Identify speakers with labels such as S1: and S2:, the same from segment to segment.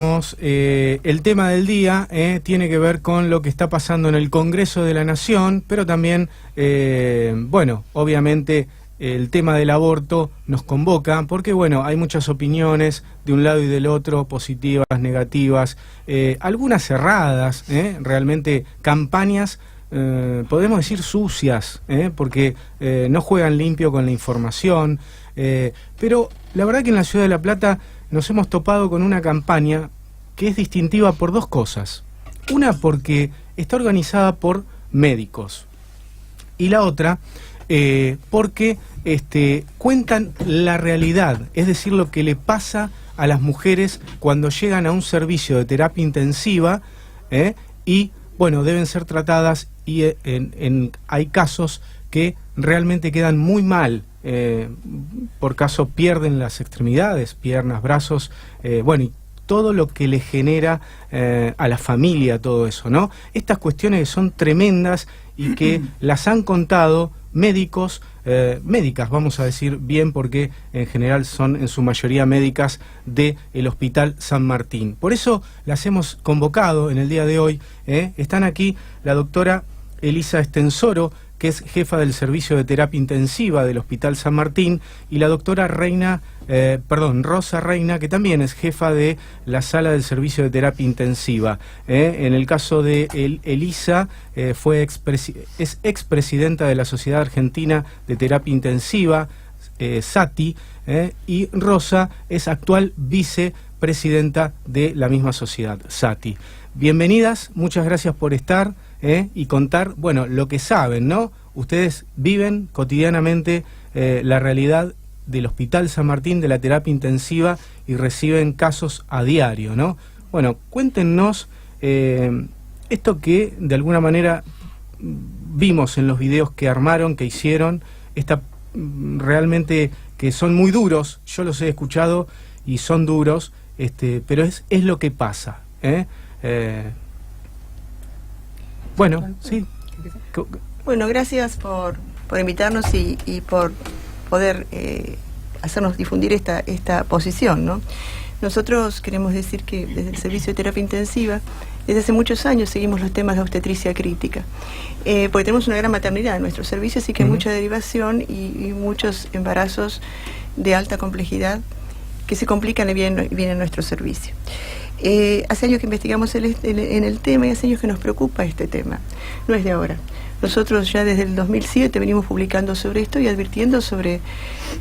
S1: El tema del día tiene que ver con lo que está pasando en el Congreso de la Nación, pero también, bueno, obviamente el tema del aborto nos convoca, porque bueno, hay muchas opiniones de un lado y del otro, positivas, negativas, algunas cerradas, realmente campañas, podemos decir sucias, porque no juegan limpio con la información, pero la verdad que en la Ciudad de La Plata nos hemos topado con una campaña que es distintiva por dos cosas. Una, porque está organizada por médicos, y la otra, porque cuentan la realidad, es decir, lo que le pasa a las mujeres cuando llegan a un servicio de terapia intensiva, y bueno, deben ser tratadas, y hay casos que realmente quedan muy mal. Por caso pierden las extremidades, piernas, brazos, bueno, y todo lo que le genera a la familia todo eso, ¿no? Estas cuestiones son tremendas y que las han contado médicos, médicas, vamos a decir bien, porque en general son en su mayoría médicas del Hospital San Martín. Por eso las hemos convocado en el día de hoy. Están aquí la doctora Elisa Estensoro, que es jefa del servicio de terapia intensiva del Hospital San Martín, y la doctora Rosa Reina, que también es jefa de la sala del servicio de terapia intensiva. En el caso de Elisa, es expresidenta de la Sociedad Argentina de Terapia Intensiva, SATI, y Rosa es actual vicepresidenta de la misma sociedad, SATI. Bienvenidas, muchas gracias por estar. Y contar, bueno, lo que saben, ¿no? Ustedes viven cotidianamente la realidad del Hospital San Martín, de la terapia intensiva, y reciben casos a diario, ¿no? Bueno, cuéntenos esto que de alguna manera vimos en los videos que armaron, que hicieron, realmente que son muy duros, yo los he escuchado y son duros, pero es lo que pasa, Bueno, sí.
S2: Bueno, gracias por invitarnos y por poder hacernos difundir esta posición, ¿no? Nosotros queremos decir que desde el Servicio de Terapia Intensiva, desde hace muchos años seguimos los temas de obstetricia crítica, porque tenemos una gran maternidad en nuestro servicio, así que hay mucha derivación y muchos embarazos de alta complejidad que se complican y vienen en nuestro servicio. Hace años que investigamos en el tema y hace años que nos preocupa este tema, no es de ahora. Nosotros ya desde el 2007 venimos publicando sobre esto y advirtiendo sobre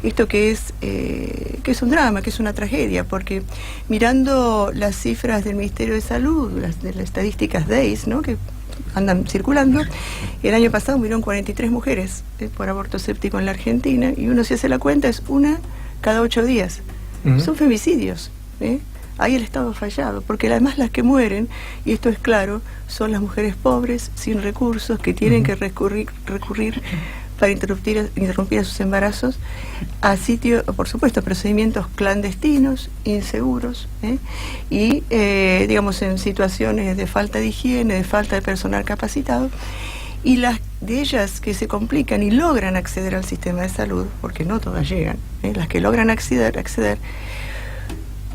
S2: esto que es un drama, que es una tragedia, porque mirando las cifras del Ministerio de Salud, de las estadísticas DEIS, ¿no?, que andan circulando, el año pasado murieron 43 mujeres por aborto séptico en la Argentina, y uno, si hace la cuenta, es una cada 8 días. Son femicidios, Ahí el Estado ha fallado, porque además las que mueren, y esto es claro, son las mujeres pobres, sin recursos, que tienen que recurrir para interrumpir a sus embarazos a sitios, por supuesto, procedimientos clandestinos, inseguros, y digamos en situaciones de falta de higiene, de falta de personal capacitado, y las de ellas que se complican y logran acceder al sistema de salud, porque no todas llegan, las que logran acceder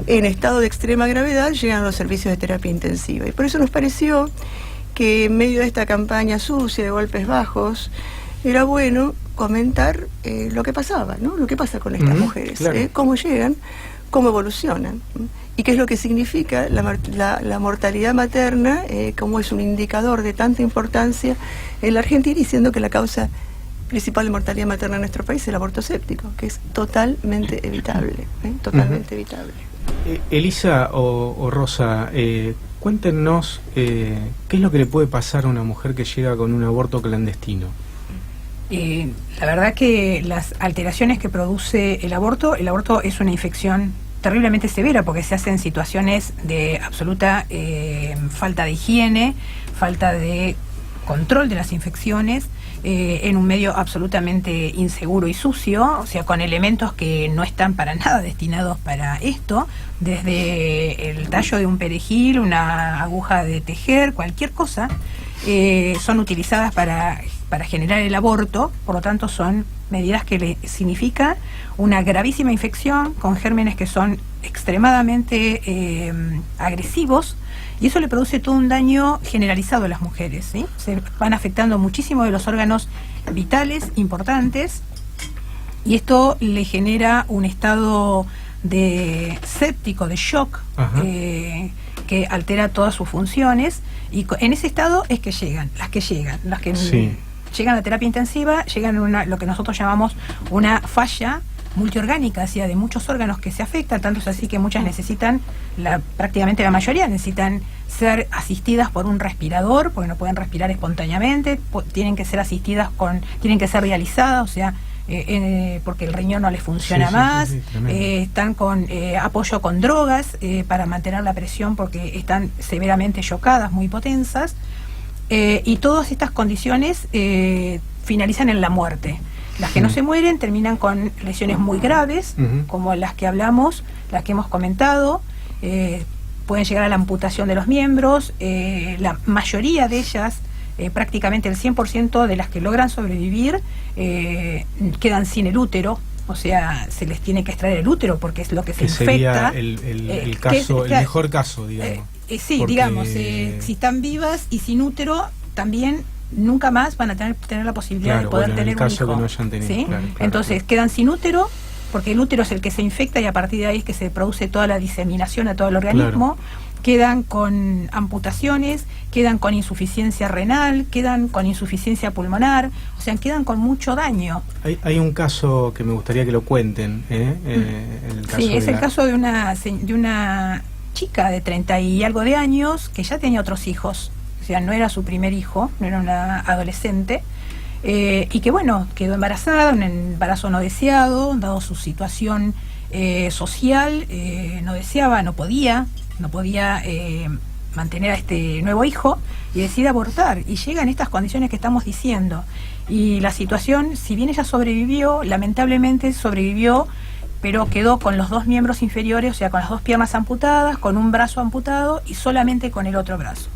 S2: en estado de extrema gravedad llegan a los servicios de terapia intensiva. Y por eso nos pareció que en medio de esta campaña sucia de golpes bajos era bueno comentar lo que pasaba, ¿no? Lo que pasa con estas mujeres, claro. Cómo llegan, cómo evolucionan, y qué es lo que significa la mortalidad materna, cómo es un indicador de tanta importancia en la Argentina, y siendo que la causa principal de mortalidad materna en nuestro país es el aborto séptico, que es totalmente evitable, totalmente evitable.
S1: Elisa o Rosa, cuéntenos qué es lo que le puede pasar a una mujer que llega con un aborto clandestino.
S3: La verdad que las alteraciones que produce el aborto es una infección terriblemente severa, porque se hace en situaciones de absoluta falta de higiene, falta de control de las infecciones, en un medio absolutamente inseguro y sucio, o sea, con elementos que no están para nada destinados para esto, desde el tallo de un perejil, una aguja de tejer, cualquier cosa, son utilizadas para generar el aborto. Por lo tanto son medidas que le significan una gravísima infección con gérmenes que son extremadamente agresivos, y eso le produce todo un daño generalizado a las mujeres, ¿sí? Se van afectando muchísimo de los órganos vitales importantes, y esto le genera un estado de séptico, de shock, que altera todas sus funciones, y en ese estado es que llegan, las que
S1: sí.
S3: Llegan a terapia intensiva, llegan a lo que nosotros llamamos una falla multiorgánica, o sea, de muchos órganos que se afectan, tanto es así que muchas necesitan, prácticamente la mayoría necesitan ser asistidas por un respirador, porque no pueden respirar espontáneamente, tienen que ser asistidas tienen que ser dializadas, o sea, porque el riñón no les funciona más, están con apoyo con drogas para mantener la presión porque están severamente chocadas, muy potensas, y todas estas condiciones finalizan en la muerte. Las que no se mueren terminan con lesiones muy graves, como las que hablamos, las que hemos comentado, pueden llegar a la amputación de los miembros, la mayoría de ellas, prácticamente el 100% de las que logran sobrevivir, quedan sin el útero, o sea, se les tiene que extraer el útero porque es lo que se infecta.
S1: Sería el caso, el mejor caso, digamos.
S3: Sí,
S1: porque...
S3: digamos, si están vivas y sin útero, también nunca más van a tener la posibilidad de poder tener un hijo.
S1: Que no hayan tenido,
S3: ¿sí?
S1: Claro,
S3: entonces quedan sin útero, porque el útero es el que se infecta y a partir de ahí es que se produce toda la diseminación a todo el organismo. Quedan con amputaciones, quedan con insuficiencia renal, quedan con insuficiencia pulmonar, o sea, quedan con mucho daño.
S1: Hay un caso que me gustaría que lo cuenten, el caso
S3: sí, es el caso de una chica de 30 y algo de años que ya tenía otros hijos, o sea, no era su primer hijo, no era una adolescente, y que bueno, quedó embarazada, un embarazo no deseado, dado su situación social, no deseaba, no podía mantener a este nuevo hijo y decide abortar, y llega en estas condiciones que estamos diciendo, y la situación, si bien ella sobrevivió, lamentablemente sobrevivió, pero quedó con los dos miembros inferiores, o sea, con las dos piernas amputadas, con un brazo amputado y solamente con el otro brazo.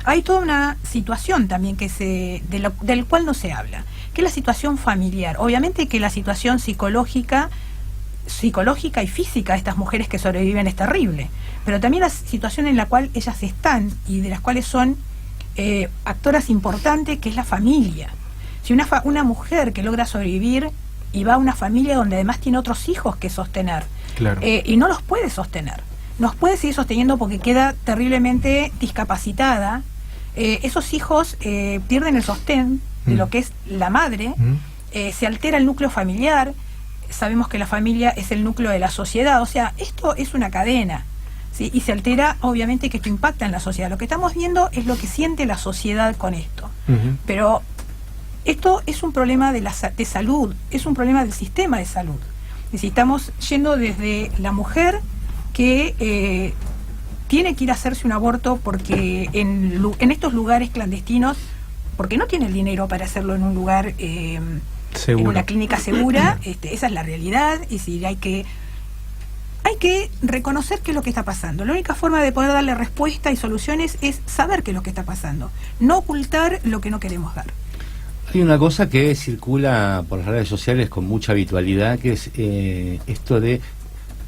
S3: Hay toda una situación también del cual no se habla, que es la situación familiar. Obviamente que la situación psicológica y física de estas mujeres que sobreviven es terrible, pero también la situación en la cual ellas están y de las cuales son actoras importantes, que es la familia. Si una mujer que logra sobrevivir y va a una familia donde además tiene otros hijos que sostener, y no los puede sostener, no los puede seguir sosteniendo porque queda terriblemente discapacitada, esos hijos pierden el sostén de lo que es la madre, se altera el núcleo familiar. Sabemos que la familia es el núcleo de la sociedad, o sea, esto es una cadena, ¿sí? Y se altera, obviamente que esto impacta en la sociedad. Lo que estamos viendo es lo que siente la sociedad con esto, pero esto es un problema de salud, es un problema del sistema de salud. Es decir, estamos yendo desde la mujer que tiene que ir a hacerse un aborto porque en estos lugares clandestinos, porque no tiene el dinero para hacerlo en un lugar en una clínica segura, esa es la realidad, y si hay que reconocer qué es lo que está pasando. La única forma de poder darle respuesta y soluciones es saber qué es lo que está pasando, no ocultar lo que no queremos dar.
S4: Hay una cosa que circula por las redes sociales con mucha habitualidad, que es esto de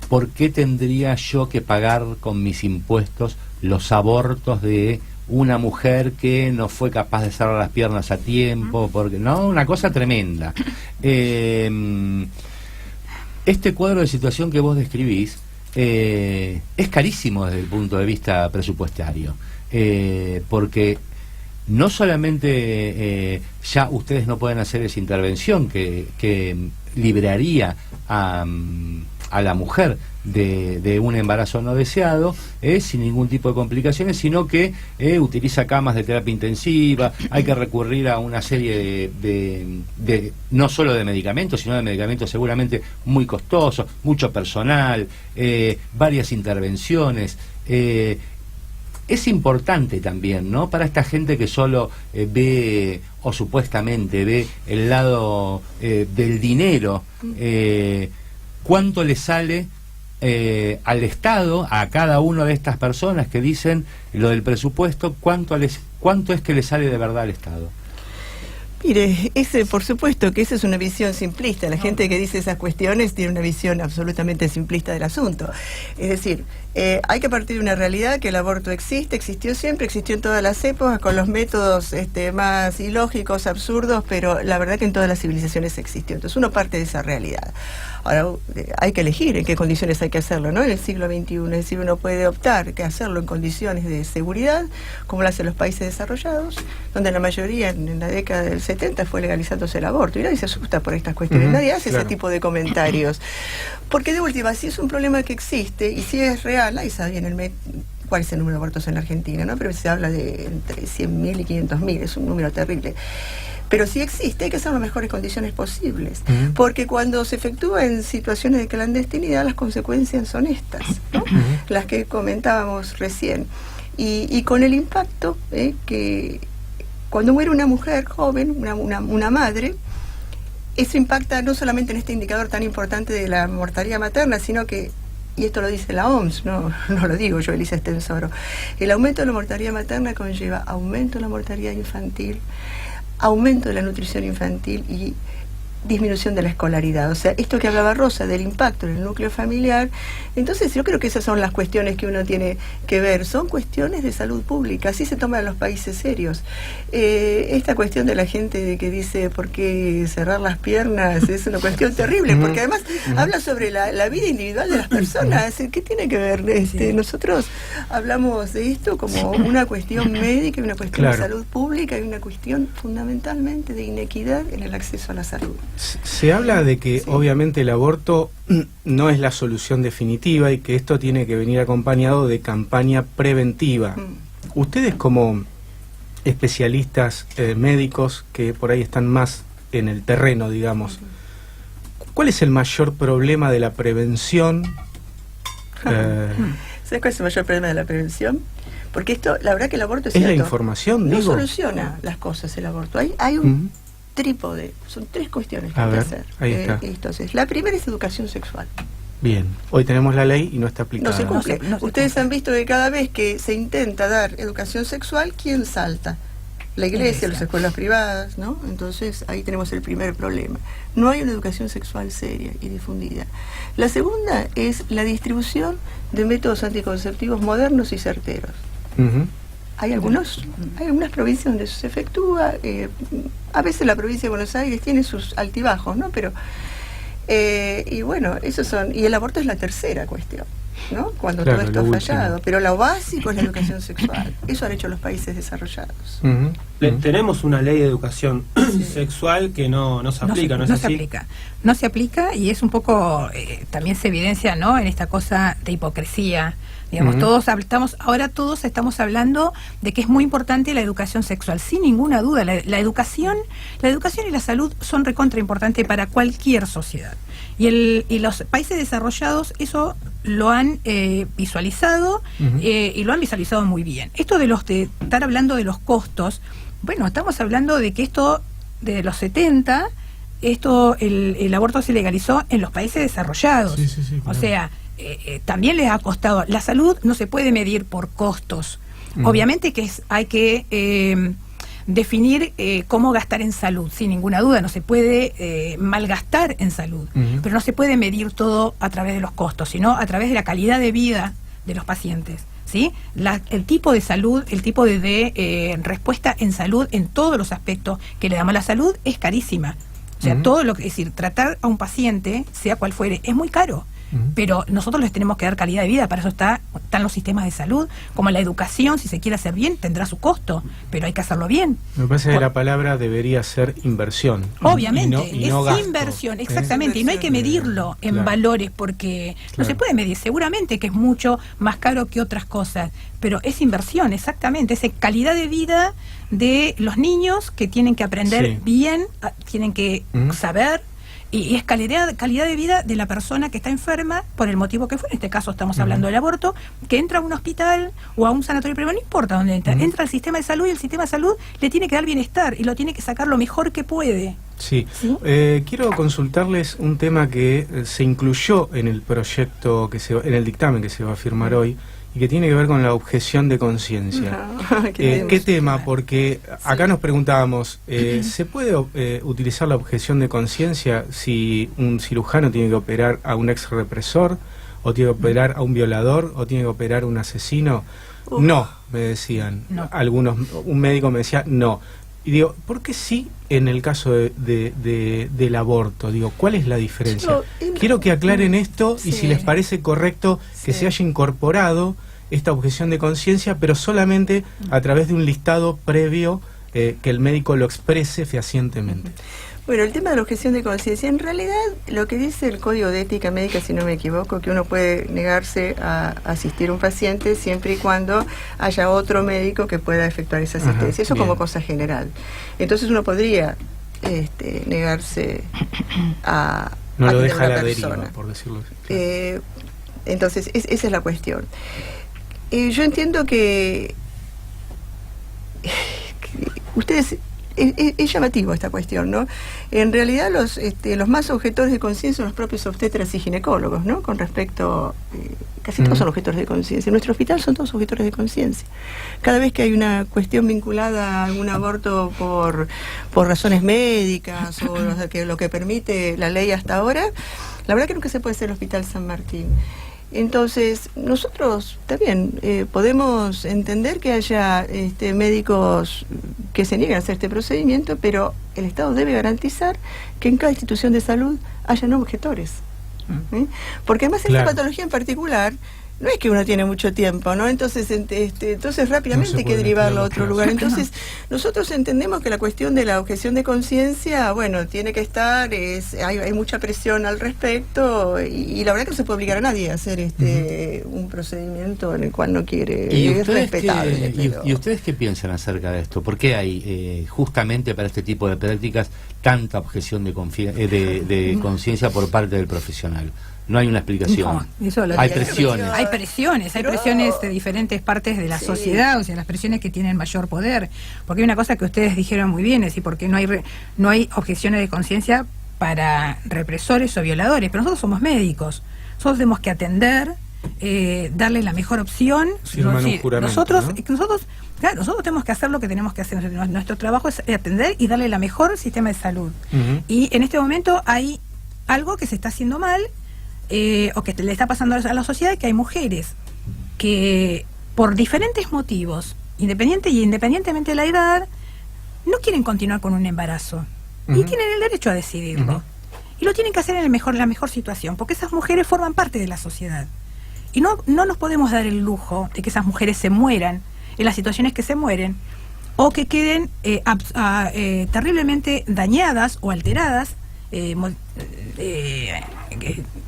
S4: ¿por qué tendría yo que pagar con mis impuestos los abortos de una mujer que no fue capaz de cerrar las piernas a tiempo? Porque no, una cosa tremenda. Este cuadro de situación que vos describís es carísimo desde el punto de vista presupuestario, porque no solamente ya ustedes no pueden hacer esa intervención que libraría a la mujer de un embarazo no deseado, sin ningún tipo de complicaciones, sino que utiliza camas de terapia intensiva, hay que recurrir a una serie de no solo de medicamentos, sino de medicamentos seguramente muy costosos, mucho personal, varias intervenciones. Es importante también, ¿no?, para esta gente que solo ve o supuestamente ve el lado del dinero, cuánto le sale al Estado, a cada una de estas personas que dicen lo del presupuesto, cuánto es que le sale de verdad al Estado.
S2: Mire, por supuesto que esa es una visión simplista. La gente que dice esas cuestiones tiene una visión absolutamente simplista del asunto. Es decir, hay que partir de una realidad que el aborto existió siempre, existió en todas las épocas, con los métodos más ilógicos, absurdos, pero la verdad que en todas las civilizaciones existió. Entonces uno parte de esa realidad. Ahora, hay que elegir en qué condiciones hay que hacerlo, ¿no? En el siglo XXI, es decir, uno puede optar que hacerlo en condiciones de seguridad, como lo hacen los países desarrollados, donde la mayoría en la década del 70 fue legalizándose el aborto, y nadie se asusta por estas cuestiones, nadie hace ese tipo de comentarios. Porque de última, si es un problema que existe, y si es real, nadie sabe bien cuál es el número de abortos en la Argentina, ¿no? Pero se habla de entre 100.000 y 500.000, es un número terrible. Pero si existe, hay que hacer las mejores condiciones posibles, porque cuando se efectúa en situaciones de clandestinidad, las consecuencias son estas, ¿no? Las que comentábamos recién. Y con el impacto que cuando muere una mujer joven, una madre, eso impacta no solamente en este indicador tan importante de la mortalidad materna, sino que, y esto lo dice la OMS, no lo digo yo, Elisa Estensoro, el aumento de la mortalidad materna conlleva aumento de la mortalidad infantil, aumento de la nutrición infantil y disminución de la escolaridad. O sea, esto que hablaba Rosa del impacto en el núcleo familiar, entonces yo creo que esas son las cuestiones que uno tiene que ver, son cuestiones de salud pública, así se toman en los países serios. Esta cuestión de la gente de que dice por qué cerrar las piernas es una cuestión terrible, porque además habla sobre la vida individual de las personas. ¿Qué tiene que ver? Nosotros hablamos de esto como una cuestión médica y una cuestión de salud pública y una cuestión fundamentalmente de inequidad en el acceso a la salud.
S1: Se habla de que obviamente el aborto no es la solución definitiva y que esto tiene que venir acompañado de campaña preventiva. Ustedes como especialistas médicos que por ahí están más en el terreno, digamos, ¿cuál es el mayor problema de la prevención?
S2: ¿Sabes cuál es el mayor problema de la prevención? Porque esto, la verdad que el aborto es
S1: la
S2: cierto,
S1: información,
S2: no
S1: digo.
S2: soluciona las cosas el aborto. Hay un trípode, son tres cuestiones que hay que hacer.
S1: Ahí está.
S2: Entonces, la primera es educación sexual.
S1: Bien, hoy tenemos la ley y no está aplicada.
S2: No se cumple. Ustedes han visto que cada vez que se intenta dar educación sexual, ¿quién salta? La iglesia, las escuelas privadas, ¿no? Entonces ahí tenemos el primer problema. No hay una educación sexual seria y difundida. La segunda es la distribución de métodos anticonceptivos modernos y certeros. Hay algunas provincias donde eso se efectúa, a veces la provincia de Buenos Aires tiene sus altibajos, ¿no? Pero, y bueno, y el aborto es la tercera cuestión, ¿no? Cuando todo esto ha fallado, pero lo básico es la educación sexual, eso han hecho los países desarrollados.
S5: Tenemos una ley de educación sexual que no se aplica, ¿no es así?
S3: No se aplica y es un poco, también se evidencia, ¿no?, en esta cosa de hipocresía. Digamos, todos estamos hablando de que es muy importante la educación sexual, sin ninguna duda. La educación y la salud son recontra importantes para cualquier sociedad. Y los países desarrollados eso lo han visualizado y lo han visualizado muy bien. Esto de estar hablando de los costos, bueno, estamos hablando de que esto de los 70, el aborto se legalizó en los países desarrollados. Sí, claro. O sea, también les ha costado. La salud no se puede medir por costos. Obviamente que hay que definir cómo gastar en salud, sin ninguna duda. No se puede malgastar en salud, pero no se puede medir todo a través de los costos, sino a través de la calidad de vida de los pacientes, ¿sí? El tipo de salud, el tipo de respuesta en salud en todos los aspectos que le damos a la salud es carísima. O sea, todo lo que es decir, tratar a un paciente, sea cual fuere, es muy caro. Pero nosotros les tenemos que dar calidad de vida, para eso están los sistemas de salud, como la educación, si se quiere hacer bien, tendrá su costo, pero hay que hacerlo bien. Me
S1: parece que la palabra debería ser inversión.
S3: Obviamente,
S1: y no gasto.
S3: Inversión, exactamente, y no hay que medirlo en valores, porque no se puede medir, seguramente que es mucho más caro que otras cosas, pero es inversión, exactamente, es calidad de vida de los niños que tienen que aprender bien, tienen que saber. Y es calidad de vida de la persona que está enferma, por el motivo que fue, en este caso estamos hablando del aborto, que entra a un hospital o a un sanatorio privado, no importa dónde entra, entra al sistema de salud y el sistema de salud le tiene que dar bienestar y lo tiene que sacar lo mejor que puede.
S1: Sí. Quiero consultarles un tema que se incluyó en el proyecto, en el dictamen que se va a firmar hoy, y que tiene que ver con la objeción de conciencia. ¿Qué tema? Porque acá nos preguntábamos, ¿se puede utilizar la objeción de conciencia si un cirujano tiene que operar a un ex represor, o tiene que operar a un violador, o tiene que operar a un asesino? No, me decían.
S3: No.
S1: Algunos, un médico me decía no. Y digo, ¿por qué sí en el caso del aborto? Digo, ¿cuál es la diferencia? Quiero que aclaren esto y si les parece correcto que se haya incorporado esta objeción de conciencia, pero solamente a través de un listado previo que el médico lo exprese fehacientemente.
S2: Bueno, el tema de la objeción de conciencia, en realidad lo que dice el Código de Ética Médica, si no me equivoco, que uno puede negarse a asistir a un paciente siempre y cuando haya otro médico que pueda efectuar esa asistencia.
S1: Ajá,
S2: eso
S1: bien.
S2: como cosa general. Entonces uno podría negarse a
S1: No lo
S2: atender
S1: deja
S2: a
S1: a
S2: una
S1: la
S2: persona.
S1: deriva, por decirlo así.
S2: Entonces, esa es la cuestión. Yo entiendo que ustedes... Es llamativo esta cuestión, ¿no? En realidad los más objetores de conciencia son los propios obstetras y ginecólogos, ¿no? Con respecto, casi todos son objetores de conciencia. En nuestro hospital son todos objetores de conciencia. Cada vez que hay una cuestión vinculada a algún aborto por razones médicas o lo que permite la ley hasta ahora, la verdad que nunca se puede hacer el Hospital San Martín. Entonces, nosotros también podemos entender que haya médicos que se niegan a hacer este procedimiento, pero el Estado debe garantizar que en cada institución de salud haya no objetores. Porque además en esta patología en particular, no es que uno tiene mucho tiempo, ¿no? Entonces, entonces rápidamente hay que derivarlo a otro lugar. Entonces, nosotros entendemos que la cuestión de la objeción de conciencia, bueno, tiene que estar, hay mucha presión al respecto, y la verdad que no se puede obligar a nadie a hacer un procedimiento en el cual no quiere.
S4: ¿Y
S2: es respetable.
S4: ¿Y ustedes qué piensan acerca de esto? ¿Por qué hay, justamente para este tipo de prácticas, tanta objeción de conciencia por parte del profesional? No hay una explicación.
S3: No, eso
S4: hay presiones.
S3: Hay presiones de diferentes partes de la sociedad, o sea, las presiones que tienen mayor poder. Porque hay una cosa que ustedes dijeron muy bien, es decir, porque no hay objeciones de conciencia para represores o violadores, pero nosotros somos médicos. Nosotros tenemos que atender, darle la mejor opción. Nosotros tenemos que hacer lo que tenemos que hacer. Nuestro trabajo es atender y darle la mejor sistema de salud. Y en este momento hay algo que se está haciendo mal, o que le está pasando a la sociedad, que hay mujeres que por diferentes motivos, independientemente de la edad, no quieren continuar con un embarazo y tienen el derecho a decidirlo, y lo tienen que hacer en la mejor situación, porque esas mujeres forman parte de la sociedad y no nos podemos dar el lujo de que esas mujeres se mueran en las situaciones que se mueren, o que queden terriblemente dañadas o alteradas,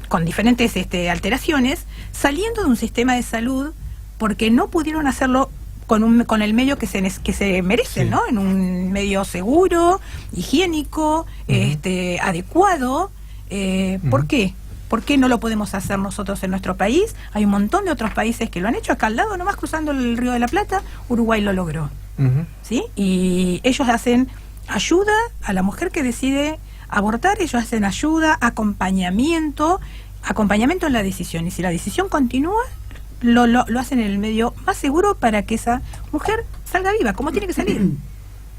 S3: con diferentes alteraciones, saliendo de un sistema de salud porque no pudieron hacerlo con el medio que se merecen, ¿no? En un medio seguro, higiénico, adecuado. ¿Por qué? ¿Por qué no lo podemos hacer nosotros en nuestro país? Hay un montón de otros países que lo han hecho. Acá al lado, nomás cruzando el Río de la Plata, Uruguay lo logró. ¿Sí? Y ellos hacen ayuda a la mujer que decide abortar, ellos hacen ayuda, acompañamiento en la decisión, y si la decisión continúa, lo hacen en el medio más seguro para que esa mujer salga viva, como tiene que salir.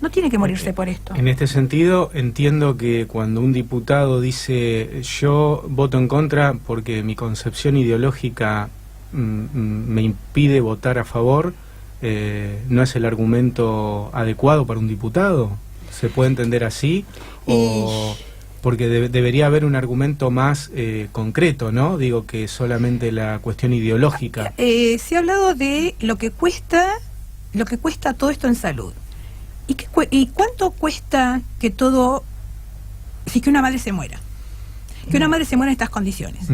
S3: No tiene que morirse por esto.
S1: En este sentido, entiendo que cuando un diputado dice yo voto en contra porque mi concepción ideológica me impide votar a favor, ¿no es el argumento adecuado para un diputado? ¿Se puede entender así? O porque debería haber un argumento más concreto, ¿no? Digo, que solamente la cuestión ideológica.
S3: Se ha hablado de lo que cuesta todo esto en salud. ¿Y cuánto cuesta que una madre se muera? Que una madre se muera en estas condiciones.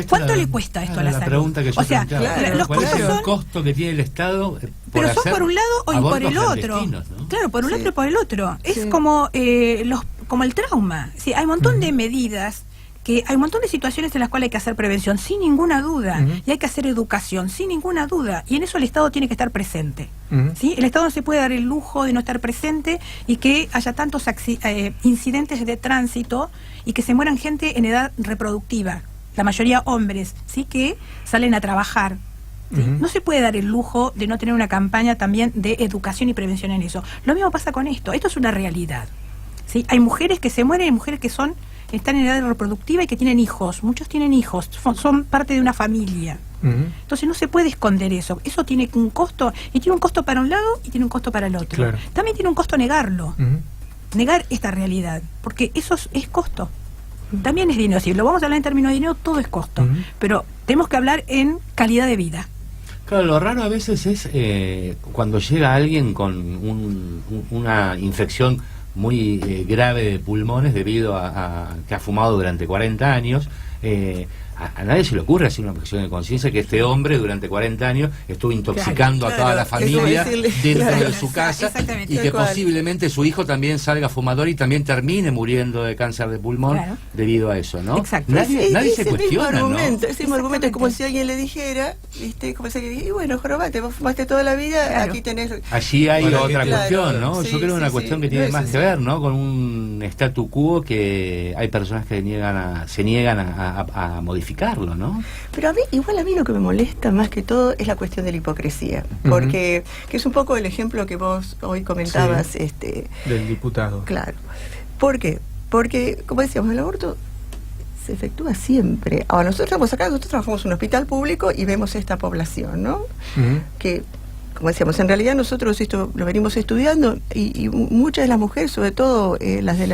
S3: ¿Cuánto le cuesta esto a la salud?
S4: Pregunta que yo
S3: los
S4: ¿cuál es
S3: costos
S4: el costo que tiene el Estado
S3: pero son por un lado o por el otro,
S4: ¿no?
S3: Claro, por un lado y por el otro. Es como el trauma. Sí, hay un montón de medidas, hay un montón de situaciones en las cuales hay que hacer prevención sin ninguna duda, y hay que hacer educación sin ninguna duda, y en eso el Estado tiene que estar presente. ¿Sí? El Estado no se puede dar el lujo de no estar presente y que haya tantos incidentes de tránsito y que se mueran gente en edad reproductiva, la mayoría hombres, sí, que salen a trabajar ¿sí?
S1: Ujú.
S3: No se puede dar el lujo de no tener una campaña también de educación y prevención en eso. Lo mismo pasa con esto. Esto es una realidad, ¿sí? Hay mujeres que se mueren, hay mujeres que están en edad reproductiva y que tienen hijos. Muchos tienen hijos, son parte de una familia.
S1: Ujú.
S3: Entonces no se puede esconder eso. Eso tiene un costo, y tiene un costo para un lado y tiene un costo para el otro.
S1: Claro.
S3: También tiene un costo negarlo,
S1: Ujú.
S3: negar esta realidad, porque eso es costo. También es dinero. Si lo vamos a hablar en términos de dinero, todo es costo.
S1: Ujú.
S3: Pero tenemos que hablar en calidad de vida.
S4: Claro, lo raro a veces es cuando llega alguien con una infección muy grave de pulmones debido a que ha fumado durante 40 años. A nadie se le ocurre hacer una objeción de conciencia que este hombre durante 40 años estuvo intoxicando
S2: Claro,
S4: a toda la
S2: claro, es como
S4: familia
S2: decirle,
S4: dentro
S2: claro,
S4: de su casa
S3: exactamente,
S4: y
S2: tal
S4: que
S2: cual.
S4: posiblemente su hijo también salga fumador y también termine muriendo de cáncer de pulmón
S3: Claro.
S4: debido a eso, ¿no?
S3: Exacto.
S4: Nadie
S2: Es
S4: se
S2: ese
S4: cuestiona,
S2: mismo
S4: ¿no?
S2: argumento, ese mismo argumento es como
S3: Exactamente.
S2: si alguien le dijera, ¿viste? Como si alguien, y bueno, jorobate, vos fumaste toda la vida,
S3: Claro.
S2: aquí tenés...
S4: Allí hay
S1: Bueno,
S4: otra
S1: claro,
S4: cuestión, ¿no?
S2: sí,
S4: Yo creo
S2: sí,
S4: una
S2: sí.
S4: cuestión que
S2: No
S4: tiene
S2: es
S4: más
S2: así.
S4: que ver, ¿no? Con un statu quo que hay personas que se niegan a modificarlo, ¿no?
S2: Pero igual a mí lo que me molesta más que todo es la cuestión de la hipocresía,
S1: Ujú.
S2: porque que es un poco el ejemplo que vos hoy comentabas,
S1: Sí. Del diputado.
S2: Claro. ¿Por qué? Porque, como decíamos, el aborto se efectúa siempre. Ahora, nosotros estamos acá, nosotros trabajamos en un hospital público y vemos esta población, ¿no?
S1: Ujú.
S2: Que, como decíamos, en realidad nosotros esto lo venimos estudiando y muchas de las mujeres, sobre todo las de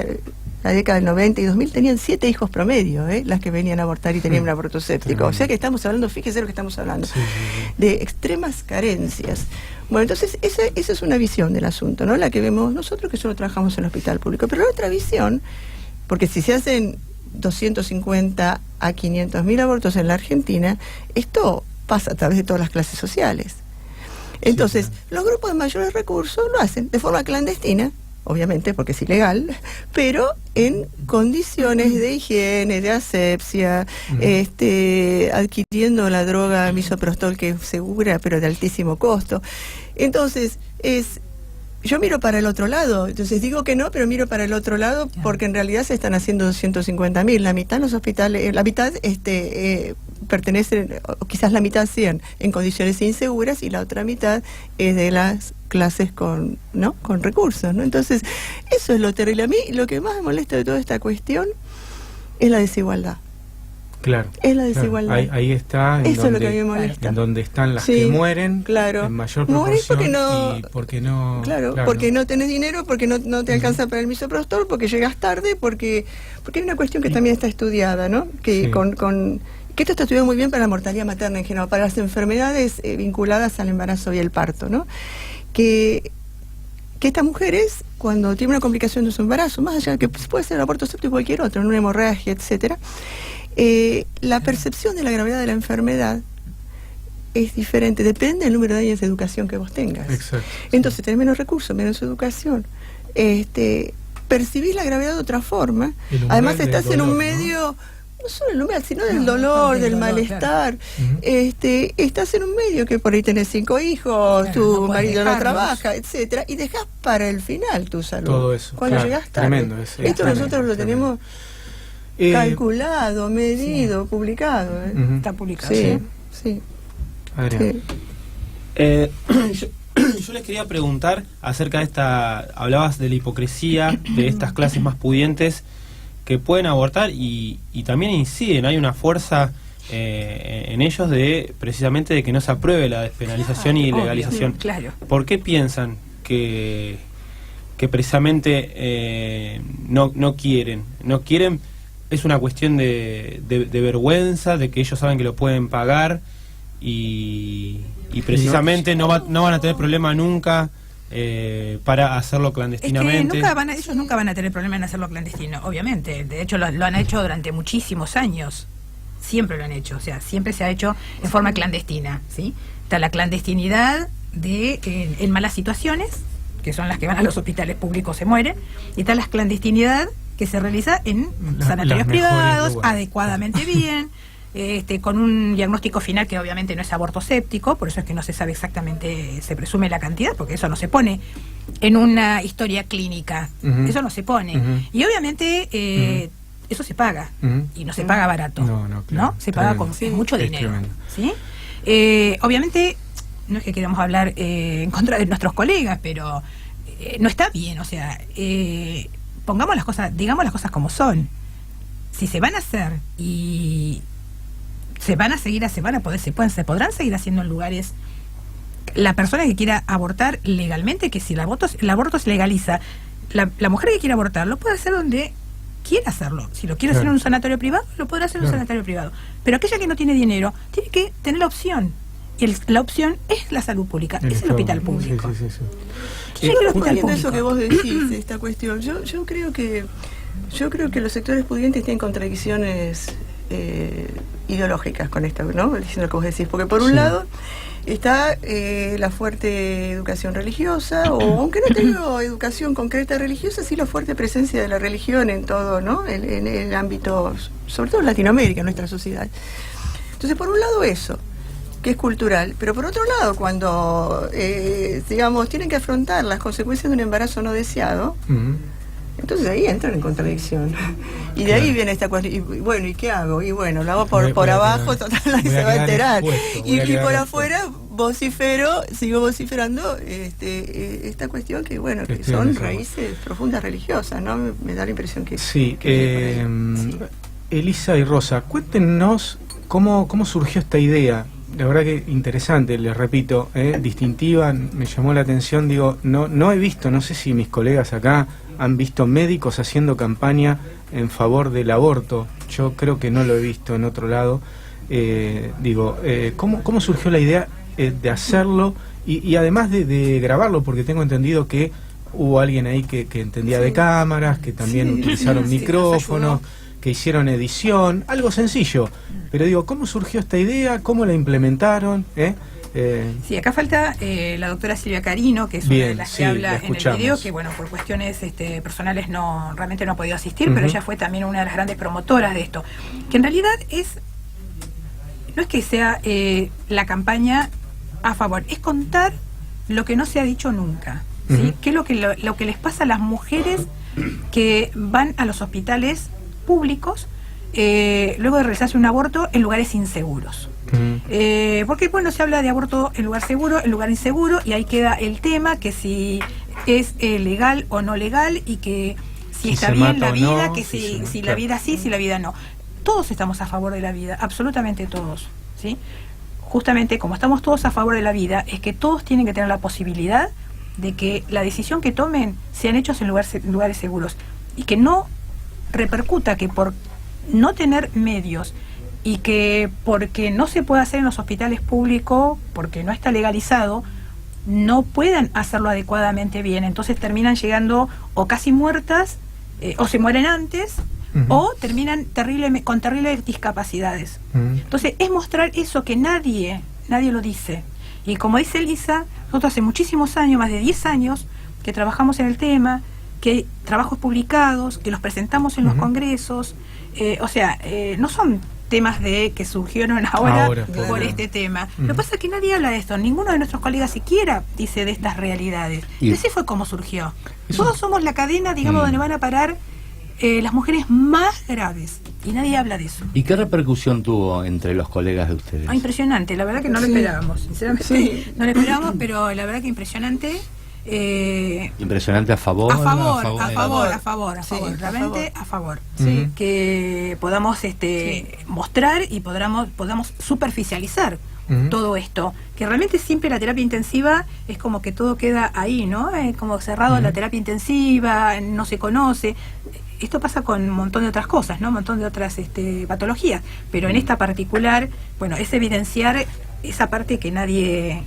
S2: la década del 90 y 2000, tenían 7 hijos promedio, las que venían a abortar y tenían un aborto séptico.
S1: Tremendo.
S2: O sea que estamos hablando, fíjese lo que estamos hablando,
S1: Sí, sí, sí.
S2: de extremas carencias. Bueno, entonces esa es una visión del asunto, ¿no? La que vemos nosotros que solo trabajamos en el hospital público. Pero la otra visión, porque si se hacen 250 a 500.000 abortos en la Argentina, esto pasa a través de todas las clases sociales. Entonces, los grupos de mayores recursos lo hacen de forma clandestina, obviamente porque es ilegal, pero en condiciones de higiene, de asepsia, adquiriendo la droga misoprostol, que es segura pero de altísimo costo. Entonces, yo miro para el otro lado, entonces digo que no, pero miro para el otro lado porque en realidad se están haciendo 250.000, la mitad en los hospitales, la mitad pertenecen, o quizás la mitad sean en condiciones inseguras y la otra mitad es de las clases con recursos, ¿no? Entonces, eso es lo terrible. A mí lo que más me molesta de toda esta cuestión es la desigualdad.
S1: Claro.
S2: Es la
S1: claro.
S2: desigualdad.
S1: Ahí está. En
S2: Eso es
S1: donde,
S2: lo que a mí me molesta.
S1: En donde están las
S2: Sí,
S1: que mueren
S2: claro.
S1: en mayor
S2: Mueren
S1: proporción
S2: porque no-
S1: y porque no...
S2: Claro, porque no tenés dinero, porque no te alcanza para el misoprostol, porque llegas tarde, porque hay una cuestión que también está estudiada, ¿no? Que
S1: Sí.
S2: que esto está estudiado muy bien para la mortalidad materna en general, para las enfermedades vinculadas al embarazo y el parto, ¿no? Que estas mujeres, cuando tienen una complicación de su embarazo, más allá de que puede ser el aborto séptico o cualquier otro, una hemorragia, etcétera, la percepción de la gravedad de la enfermedad es diferente, depende del número de años de educación que vos tengas.
S1: Exacto.
S2: Entonces tenés menos recursos, menos educación, percibís la gravedad de otra forma.
S1: El umbral
S2: Además
S1: del
S2: estás en un
S1: dolor,
S2: medio, no solo el umbral, sino del dolor, del
S3: dolor,
S2: malestar.
S1: Ujú.
S2: Estás en un medio que por ahí tenés 5 hijos,
S3: Claro,
S2: tu
S3: no podés
S2: marido no
S3: dejarlos.
S2: trabaja, etcétera, y dejás para el final tu salud.
S1: Todo eso,
S2: Cuando
S1: claro,
S2: llegás tarde.
S1: tremendo, es
S2: Esto
S1: tremendo,
S2: nosotros lo
S1: tremendo.
S2: tenemos calculado, medido, publicado.
S1: Ujú.
S3: Está publicado.
S2: Sí, sí.
S1: Adrián.
S2: Sí.
S5: Yo les quería preguntar acerca de hablabas de la hipocresía de estas clases más pudientes que pueden abortar y también inciden, hay una fuerza en ellos precisamente de que no se apruebe la despenalización y
S3: Obvio,
S5: legalización.
S3: claro.
S5: ¿Por qué piensan que precisamente no quieren? ¿No quieren? ¿Es una cuestión de vergüenza, de que ellos saben que lo pueden pagar y precisamente no van a tener problema nunca para hacerlo
S3: Es que
S5: clandestinamente?
S3: ellos nunca van a tener problema en hacerlo clandestino, obviamente. De hecho, lo han hecho durante muchísimos años. Siempre lo han hecho, o sea, siempre se ha hecho en forma clandestina, ¿sí? Está la clandestinidad en malas situaciones, que son las que van a los hospitales públicos, se mueren, y está la clandestinidad que se realiza en sanatorios
S1: las mejores
S3: privados,
S1: lugares.
S3: adecuadamente bien, con un diagnóstico final que obviamente no es aborto séptico, por eso es que no se sabe exactamente, se presume la cantidad, porque eso no se pone en una historia clínica,
S1: Ujú.
S3: eso no se pone.
S1: Ujú.
S3: Y obviamente eso se paga,
S1: Ujú.
S3: y no se paga barato,
S1: No, claro,
S3: Se paga con
S1: tremendo.
S3: mucho
S1: Es
S3: dinero,
S1: tremendo.
S3: ¿sí? Obviamente, no es que queramos hablar en contra de nuestros colegas, pero no está bien, o sea, pongamos las cosas, digamos las cosas como son. Si se van a hacer y se podrán seguir haciendo en lugares. La persona que quiera abortar legalmente, que si el aborto se legaliza, la mujer que quiera abortar lo puede hacer donde quiera hacerlo. Si lo quiere hacer en un sanatorio privado, lo podrá hacer en un sanatorio privado. Pero aquella que no tiene dinero tiene que tener la opción. Y la opción es la salud pública, es el hospital público.
S2: Sí. Viendo eso que vos decís, esta cuestión, yo creo que los sectores pudientes tienen contradicciones ideológicas con esto, ¿no? Diciendo lo que vos decís, porque por un lado está la fuerte educación religiosa, o aunque no tenga educación concreta religiosa, sí la fuerte presencia de la religión en todo, ¿no? En el ámbito, sobre todo en Latinoamérica, en nuestra sociedad. Entonces, por un lado eso, que es cultural, pero por otro lado, cuando, digamos, tienen que afrontar las consecuencias de un embarazo no deseado, entonces ahí entran en contradicción. Y de ahí viene esta cuestión. Y bueno, ¿y qué hago? Y bueno, lo hago por abajo, total, nadie se va a enterar. Y por afuera sigo vociferando esta cuestión que, bueno, que son raíces profundas religiosas, ¿no? Me da la impresión que...
S1: Sí, Elisa y Rosa, cuéntenos cómo surgió esta idea. La verdad que interesante, les repito, distintiva, me llamó la atención, digo, no he visto, no sé si mis colegas acá han visto médicos haciendo campaña en favor del aborto, yo creo que no lo he visto en otro lado. ¿Cómo surgió la idea de hacerlo y además de grabarlo? Porque tengo entendido que hubo alguien ahí que entendía de cámaras, que también utilizaron micrófonos, que hicieron edición, algo sencillo, pero digo, ¿cómo surgió esta idea? ¿Cómo la implementaron?
S3: Sí, acá falta la doctora Silvia Carino, que es una de las que habla en el video, que bueno, por cuestiones personales realmente no ha podido asistir, pero ella fue también una de las grandes promotoras de esto, que en realidad no es que sea la campaña a favor, es contar lo que no se ha dicho nunca, ¿sí? ¿Qué es lo que les pasa a las mujeres que van a los hospitales públicos luego de realizarse un aborto en lugares inseguros? Porque bueno, se habla de aborto en lugar seguro, en lugar inseguro, y ahí queda el tema que si es legal o no legal, y que si está bien la vida, que si la vida sí, si la vida no. Todos estamos a favor de la vida, absolutamente todos, ¿sí? Justamente como estamos todos a favor de la vida, es que todos tienen que tener la posibilidad de que la decisión que tomen sean hechos en lugares seguros, y que no repercuta que por no tener medios y que porque no se puede hacer en los hospitales públicos, porque no está legalizado, no puedan hacerlo adecuadamente bien. Entonces terminan llegando o casi muertas, o se mueren antes, o terminan con terribles discapacidades. Entonces es mostrar eso que nadie lo dice. Y como dice Elisa, nosotros hace muchísimos años, más de 10 años, que trabajamos en el tema, que hay trabajos publicados, que los presentamos en los congresos, no son temas que surgieron ahora por este tema. Lo que pasa es que nadie habla de esto, ninguno de nuestros colegas siquiera dice de estas realidades. Y así fue como surgió. Todos somos la cadena, digamos, donde van a parar las mujeres más graves, y nadie habla de eso.
S4: ¿Y qué repercusión tuvo entre los colegas de ustedes?
S3: Impresionante, la verdad que no lo esperábamos, sinceramente no lo esperábamos, pero la verdad que impresionante.
S4: Impresionante a favor,
S3: realmente a favor. Que podamos mostrar y podamos superficializar todo esto, que realmente siempre la terapia intensiva es como que todo queda ahí, ¿no? Es como cerrado la terapia intensiva, no se conoce. Esto pasa con un montón de otras cosas, ¿no? Un montón de otras patologías, pero en esta particular, bueno, es evidenciar esa parte que nadie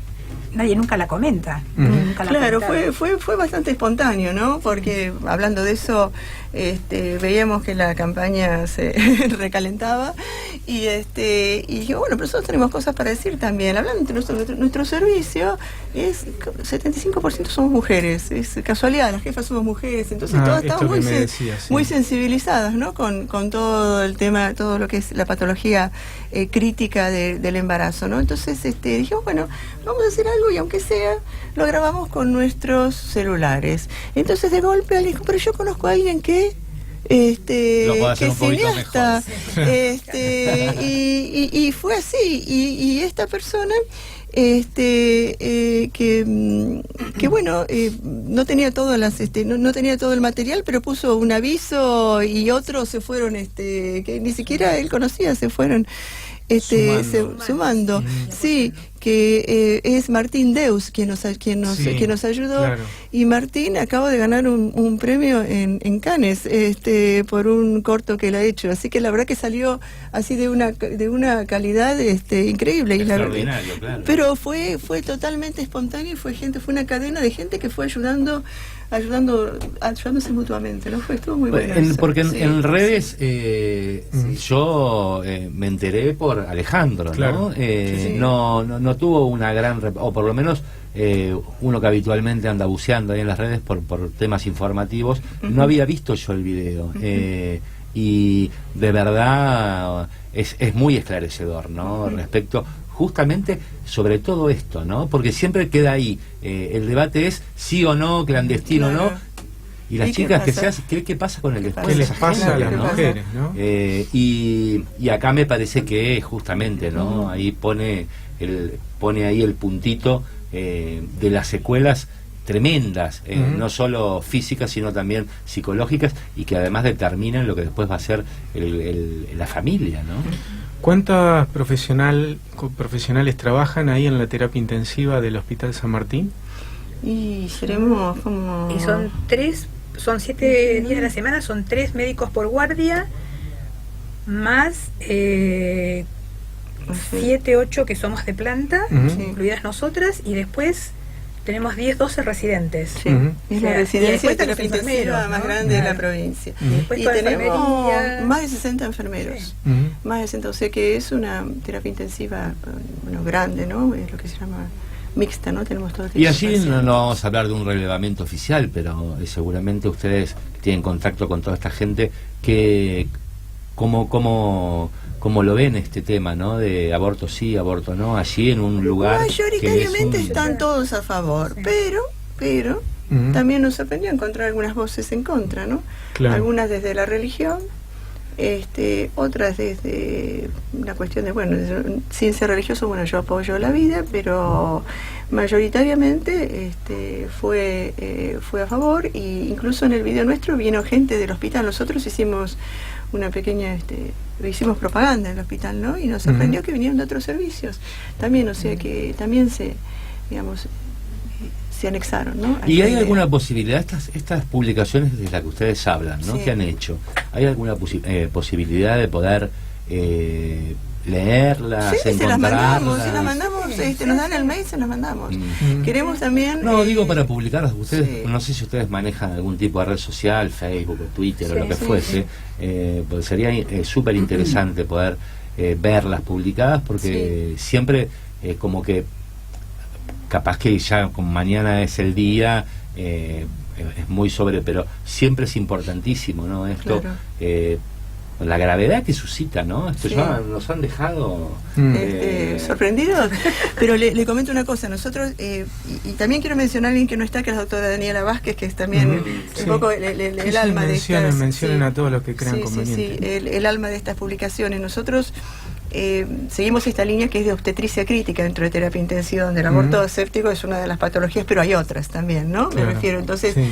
S3: nunca la comenta.
S2: Claro, fue bastante espontáneo, ¿no? Porque hablando de eso, veíamos que la campaña se recalentaba y dije, bueno, pero nosotros tenemos cosas para decir también. Hablando de nuestro servicio, 75% somos mujeres, es casualidad, las jefas somos mujeres, entonces todas estamos muy sensibilizadas, ¿no? Con todo el tema, todo lo que es la patología crítica del embarazo, ¿no? Entonces dijimos, bueno, vamos a hacer algo, y aunque sea, lo grabamos con nuestros celulares. Entonces de golpe alguien dijo, pero yo conozco a alguien que
S4: Lo puedo hacer
S2: que
S4: un poquito
S2: cineasta,
S4: mejor.
S2: y fue así, y esta persona que bueno, no tenía todas las no tenía todo el material, pero puso un aviso y otros se fueron que ni siquiera él conocía, se fueron sumando. Sí, que es Martín Deus quien nos ayudó,
S1: claro.
S2: y Martín acaba de ganar un premio en Cannes por un corto que él ha hecho, así que la verdad que salió así de una calidad increíble, y
S4: Extraordinario, claro.
S2: pero fue totalmente espontáneo, y fue una cadena de gente que fue ayudándose mutuamente, ¿no? Estuvo muy bueno eso.
S4: Porque
S2: Sí,
S4: en redes
S2: sí.
S4: yo me enteré por Alejandro,
S1: Claro.
S4: ¿no?
S2: Sí.
S4: No tuvo una gran o por lo menos uno que habitualmente anda buceando ahí en las redes por temas informativos, no había visto yo el video, y de verdad es muy esclarecedor, ¿no? Respecto justamente sobre todo esto, ¿no? Porque siempre queda ahí, el debate es sí o no, clandestino o
S2: Claro.
S4: no, y las
S2: ¿Y qué
S4: chicas que
S2: pasa?
S4: se hacen, ¿qué pasa con el
S2: ¿Qué
S4: después
S1: ¿Qué
S4: de
S1: les
S4: esa
S1: pasa a
S4: gente,
S1: las
S2: ¿Qué
S4: ¿no?
S2: pasa?
S1: mujeres, no?
S4: Y acá me parece que justamente, ¿no? Ahí pone ahí el puntito de las secuelas tremendas, no solo físicas sino también psicológicas, y que además determinan lo que después va a ser la familia, ¿no?
S1: ¿Cuántas profesionales trabajan ahí en la terapia intensiva del Hospital San Martín?
S2: Y seremos como...
S3: Y son 7 días de la semana, son 3 médicos por guardia, más 7, 8 que somos de planta,
S1: Ujú.
S3: incluidas nosotras, y después tenemos 10, 12 residentes.
S2: Sí,
S1: Ujú.
S2: es
S3: O sea,
S2: la residencia
S3: y después
S2: de
S3: están los
S2: terapia intensiva
S3: enfermeros,
S2: más
S3: ¿no?
S2: grande de la
S3: Claro.
S2: provincia.
S3: Y después
S2: Y
S3: toda
S2: tenemos
S3: enfermería.
S2: más de 60 enfermeros.
S3: Sí.
S1: Ujú.
S2: Más de 60, o sea que es una terapia intensiva, bueno, grande, ¿no? Es lo que se llama mixta, ¿no? Tenemos todo tipo
S4: Y
S2: de
S4: allí
S2: pacientes.
S4: no vamos a hablar de un relevamiento oficial, pero seguramente ustedes tienen contacto con toda esta gente que cómo lo ven este tema, ¿no? De aborto sí, aborto no, allí en un lugar
S2: Mayoritariamente
S4: que es
S2: están todos a favor,
S3: Sí.
S2: pero
S1: Ujú.
S2: también nos sorprendió encontrar algunas voces en contra, ¿no?
S1: Claro.
S2: Algunas desde la religión, otras desde una cuestión de, bueno, sin ser religioso, bueno, yo apoyo la vida, pero mayoritariamente fue a favor, y incluso en el video nuestro vino gente del hospital. Nosotros hicimos una pequeña, hicimos propaganda en el hospital, ¿no? Y nos sorprendió que vinieron de otros servicios también, o sea que también se anexaron, ¿no?
S4: ¿Y hay
S2: Idea.
S4: alguna posibilidad, estas publicaciones de las que ustedes hablan, ¿no?
S2: Sí.
S4: Que han hecho, ¿hay alguna posibilidad de poder leerlas,
S2: Sí, se las
S4: encontrarlas?
S2: mandamos,
S3: Sí,
S2: nos dan el mail, se las mandamos.
S1: Mm.
S2: Queremos también...
S4: No, digo para publicarlas. Ustedes,
S2: sí.
S4: no sé si ustedes manejan algún tipo de red social, Facebook o Twitter o
S3: Sí,
S4: lo que
S3: sí,
S4: fuese, pues sería súper interesante poder verlas publicadas, porque siempre como que capaz que ya como mañana es el día, es muy pero siempre es importantísimo, ¿no? Esto,
S2: Claro.
S4: la gravedad que suscita, ¿no? Esto
S2: Sí.
S4: ya nos han dejado
S2: sorprendidos, pero le comento una cosa. Nosotros, y también quiero mencionar a alguien que no está, que es la doctora Daniela Vázquez, que es también
S1: Ujú.
S2: un
S1: Sí.
S2: poco el
S1: Sí,
S2: alma de estas...
S1: mencionen
S2: sí.
S1: a todos los que crean
S2: Sí,
S1: conveniente.
S2: el alma de estas publicaciones. Nosotros seguimos esta línea que es de obstetricia crítica dentro de terapia intensiva, donde el aborto aséptico es una de las patologías, pero hay otras también, ¿no?
S1: Claro.
S2: Me refiero. Entonces,
S1: Sí.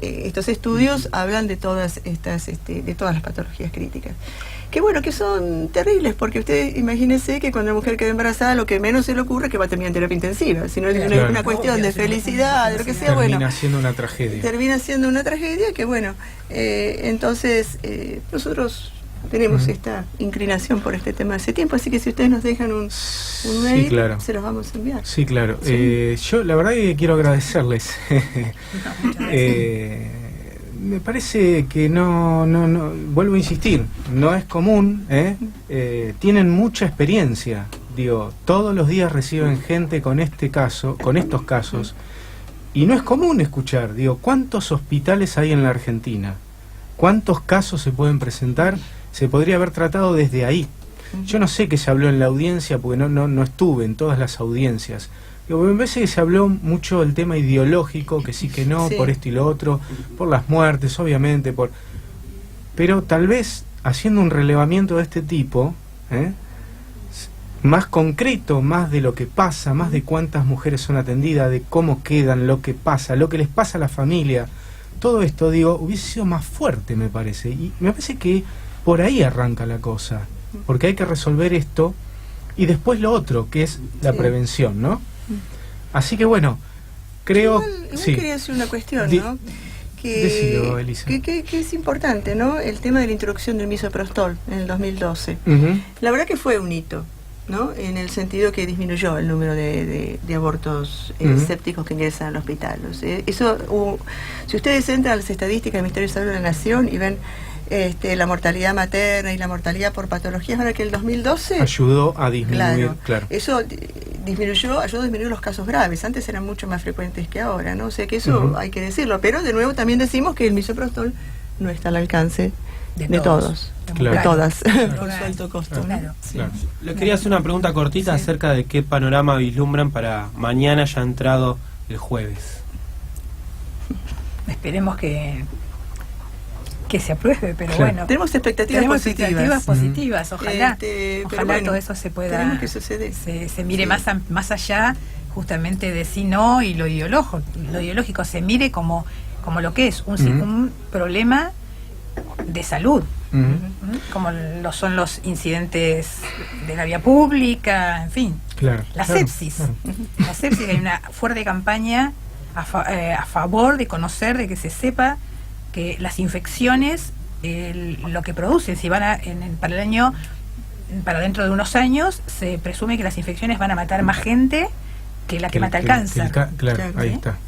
S2: estos estudios hablan de todas estas, de todas las patologías críticas. Que bueno, que son terribles, porque usted imagínese que cuando la mujer queda embarazada, lo que menos se le ocurre es que va a terminar en terapia intensiva, sino es
S1: Claro.
S2: una cuestión de felicidad, de lo que sea,
S1: Termina
S2: bueno.
S1: siendo una tragedia.
S2: Termina siendo una tragedia que, bueno, entonces nosotros tenemos esta inclinación por este tema hace tiempo, así que si ustedes nos dejan un mail,
S1: claro.
S2: se los vamos a enviar.
S1: Sí, claro.
S2: Sí.
S1: Yo la verdad que quiero agradecerles. Me parece que no, vuelvo a insistir, no es común, tienen mucha experiencia, digo, todos los días reciben gente con estos casos, y no es común escuchar, digo, ¿cuántos hospitales hay en la Argentina? ¿Cuántos casos se pueden presentar? Se podría haber tratado desde ahí. Yo no sé qué se habló en la audiencia, porque no estuve en todas las audiencias. Me parece que se habló mucho del tema ideológico, que sí, que no,
S2: Sí.
S1: por esto y lo otro, por las muertes, obviamente, pero tal vez haciendo un relevamiento de este tipo, más concreto, más de lo que pasa, más de cuántas mujeres son atendidas, de cómo quedan, lo que pasa, lo que les pasa a la familia, todo esto, digo, hubiese sido más fuerte, me parece, y me parece que por ahí arranca la cosa, porque hay que resolver esto y después lo otro, que es la prevención, ¿no? Así que bueno, creo...
S2: Igual quería decir una cuestión, ¿no?
S1: Decilo, Elisa.
S2: Que es importante, ¿no? El tema de la introducción del misoprostol en el 2012. La verdad que fue un hito, ¿no? En el sentido que disminuyó el número de abortos sépticos que ingresan al hospital. O sea, eso, si ustedes entran a las estadísticas del Ministerio de Salud de la Nación y ven la mortalidad materna y la mortalidad por patologías, ahora que el 2012
S1: ayudó a disminuir, claro.
S2: Eso ayudó a disminuir los casos graves. Antes eran mucho más frecuentes que ahora, ¿no? O sea que eso hay que decirlo. Pero de nuevo también decimos que el misoprostol no está al alcance de todos.
S1: Claro.
S2: De todas,
S3: Claro.
S2: por su alto costo.
S3: Claro.
S2: Sí.
S1: Claro.
S5: Le quería hacer una pregunta cortita acerca de qué panorama vislumbran para mañana ya entrado el jueves.
S3: Esperemos que se apruebe, pero
S1: Claro.
S3: bueno.
S2: Tenemos expectativas
S3: positivas, ojalá.
S2: Pero
S3: Ojalá
S2: bueno,
S3: todo eso se pueda,
S2: tenemos que suceder.
S3: se mire más allá justamente de sí no y lo ideológico se mire como lo que es un problema de salud, como lo son los incidentes de la vía pública, en fin.
S1: Claro.
S3: La sepsis. La sepsis, hay una fuerte campaña a favor de conocer, de que se sepa que las infecciones, lo que producen, si van para dentro de unos años, se presume que las infecciones van a matar más gente que la que mata el cáncer.
S1: Claro, ahí está.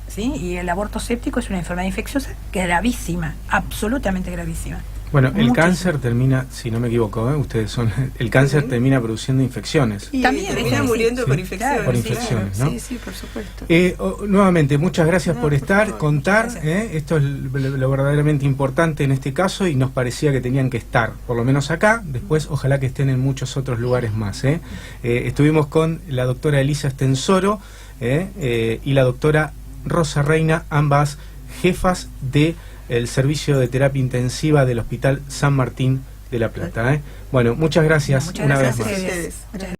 S3: ¿Sí? Y el aborto séptico es una enfermedad infecciosa gravísima, absolutamente gravísima.
S1: Bueno, el
S3: Muchísimo.
S1: cáncer termina, si no me equivoco, ustedes son, el cáncer termina produciendo infecciones.
S2: Y
S3: También,
S2: termina muriendo por infecciones.
S1: Por infecciones,
S2: claro.
S1: ¿no?
S2: Sí, por supuesto.
S1: Nuevamente, muchas gracias por
S2: por
S1: estar,
S2: favor.
S1: contar,
S3: Gracias.
S1: esto es lo verdaderamente importante en este caso y nos parecía que tenían que estar, por lo menos acá, después ojalá que estén en muchos otros lugares más. Estuvimos con la doctora Elisa Estensoro y la doctora Rosa Reina, ambas jefas de el servicio de terapia intensiva del Hospital San Martín de la Plata. Bueno, muchas gracias
S3: Muchas
S1: una
S3: gracias
S1: vez
S3: a
S1: más.
S3: ustedes.
S2: Ustedes.